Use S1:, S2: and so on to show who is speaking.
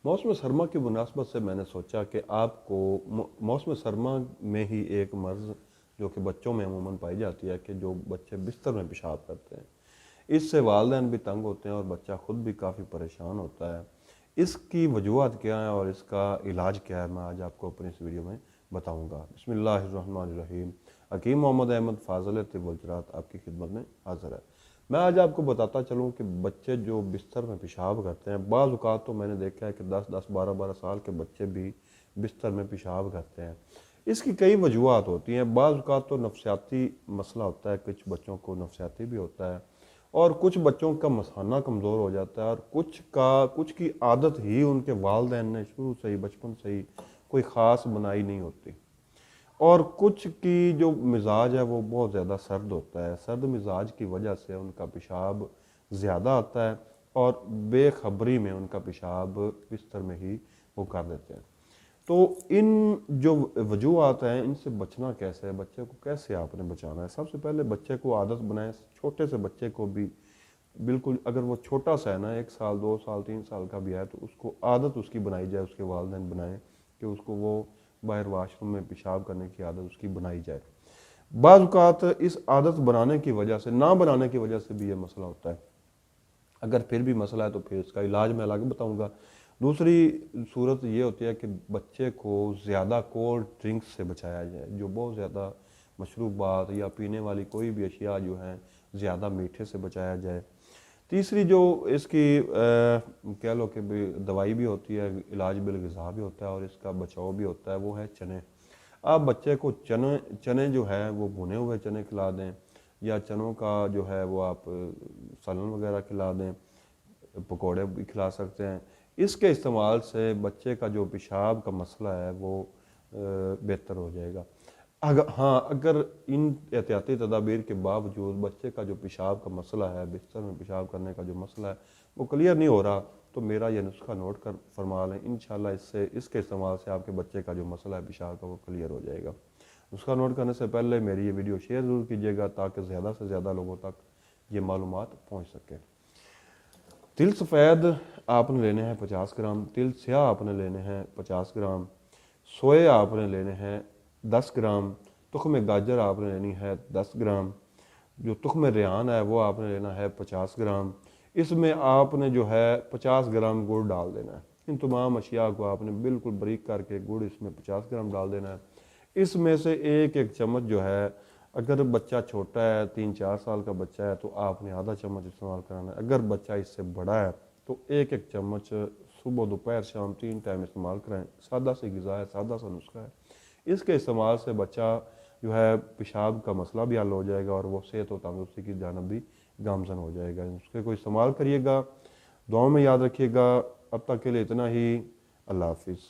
S1: موسم سرما کی مناسبت سے میں نے سوچا کہ آپ کو موسم سرما میں ہی ایک مرض جو کہ بچوں میں عموماً پائی جاتی ہے کہ جو بچے بستر میں پیشاب کرتے ہیں، اس سے والدین بھی تنگ ہوتے ہیں اور بچہ خود بھی کافی پریشان ہوتا ہے۔ اس کی وجوہات کیا ہیں اور اس کا علاج کیا ہے، میں آج آپ کو اپنی اس ویڈیو میں بتاؤں گا۔ بسم اللہ الرحمن الرحیم۔ حکیم محمد احمد فاضل طب والجراحات آپ کی خدمت میں حاضر ہے۔ میں آج آپ کو بتاتا چلوں کہ بچے جو بستر میں پیشاب کرتے ہیں، بعض اوقات تو میں نے دیکھا ہے کہ 10 12 سال کے بچے بھی بستر میں پیشاب کرتے ہیں۔ اس کی کئی وجوہات ہوتی ہیں۔ بعض اوقات تو نفسیاتی مسئلہ ہوتا ہے، کچھ بچوں کو نفسیاتی بھی ہوتا ہے، اور کچھ بچوں کا مثانہ کمزور ہو جاتا ہے، اور کچھ کی عادت ہی ان کے والدین نے شروع سے ہی بچپن سے ہی کوئی خاص بنائی نہیں ہوتی، اور کچھ کی جو مزاج ہے وہ بہت زیادہ سرد ہوتا ہے۔ سرد مزاج کی وجہ سے ان کا پیشاب زیادہ آتا ہے، اور بے خبری میں ان کا پیشاب بستر میں ہی وہ کر دیتے ہیں۔ تو ان جو وجوہات ہیں ان سے بچنا کیسے ہے، بچے کو کیسے آپ نے بچانا ہے؟ سب سے پہلے بچے کو عادت بنائیں، چھوٹے سے بچے کو بھی بالکل، اگر وہ چھوٹا سا ہے نا، 1 سال 2 سال 3 سال کا بھی ہے، تو اس کو عادت اس کی بنائی جائے، اس کے والدین بنائیں کہ اس کو وہ باہر واش روم میں پیشاب کرنے کی عادت اس کی بنائی جائے۔ بعض اوقات اس عادت بنانے کی وجہ سے، نہ بنانے کی وجہ سے بھی یہ مسئلہ ہوتا ہے۔ اگر پھر بھی مسئلہ ہے تو پھر اس کا علاج میں الگ بتاؤں گا۔ دوسری صورت یہ ہوتی ہے کہ بچے کو زیادہ کولڈ ڈرنکس سے بچایا جائے، جو بہت زیادہ مشروبات یا پینے والی کوئی بھی اشیاء جو ہیں زیادہ میٹھے سے بچایا جائے۔ تیسری جو اس کی کہہ لو کہ دوائی بھی ہوتی ہے، علاج بالغذا بھی ہوتا ہے، اور اس کا بچاؤ بھی ہوتا ہے، وہ ہے چنے۔ آپ بچے کو چنے جو ہے وہ بھنے ہوئے چنے کھلا دیں، یا چنوں کا جو ہے وہ آپ سالن وغیرہ کھلا دیں، پکوڑے بھی کھلا سکتے ہیں۔ اس کے استعمال سے بچے کا جو پیشاب کا مسئلہ ہے وہ بہتر ہو جائے گا۔ اگر ان احتیاطی تدابیر کے باوجود بچے کا جو پیشاب کا مسئلہ ہے، بستر میں پیشاب کرنے کا جو مسئلہ ہے وہ کلیئر نہیں ہو رہا، تو میرا یہ نسخہ نوٹ کر فرما لیں، انشاءاللہ اس کے استعمال سے آپ کے بچے کا جو مسئلہ ہے پیشاب کا وہ کلیئر ہو جائے گا۔ نسخہ نوٹ کرنے سے پہلے میری یہ ویڈیو شیئر ضرور کیجیے گا تاکہ زیادہ سے زیادہ لوگوں تک یہ معلومات پہنچ سکے۔ تل سفید آپ نے لینے ہیں 50 گرام، تل سیاہ آپ نے لینے ہیں 50 گرام، سوئے آپ نے لینے ہیں 10 گرام، تخم گاجر آپ نے لینی ہے 10 گرام، جو تخم ریحان ہے وہ آپ نے لینا ہے 50 گرام۔ اس میں آپ نے جو ہے 50 گرام گڑ ڈال دینا ہے۔ ان تمام اشیاء کو آپ نے بالکل باریک کر کے گڑ اس میں 50 گرام ڈال دینا ہے۔ اس میں سے ایک چمچ جو ہے، اگر بچہ چھوٹا ہے 3 4 سال کا بچہ ہے تو آپ نے آدھا چمچ استعمال کرانا ہے۔ اگر بچہ اس سے بڑا ہے تو ایک چمچ صبح دوپہر شام 3 ٹائم استعمال کریں۔ سادہ سی غذا ہے، سادہ سا نسخہ ہے۔ اس کے استعمال سے بچہ جو ہے پیشاب کا مسئلہ بھی حل ہو جائے گا، اور وہ صحت و تندرستی کی جانب بھی گامزن ہو جائے گا۔ اس کے کوئی استعمال کریے گا، دعاؤں میں یاد رکھیے گا۔ اب تک کے لیے اتنا ہی، اللہ حافظ۔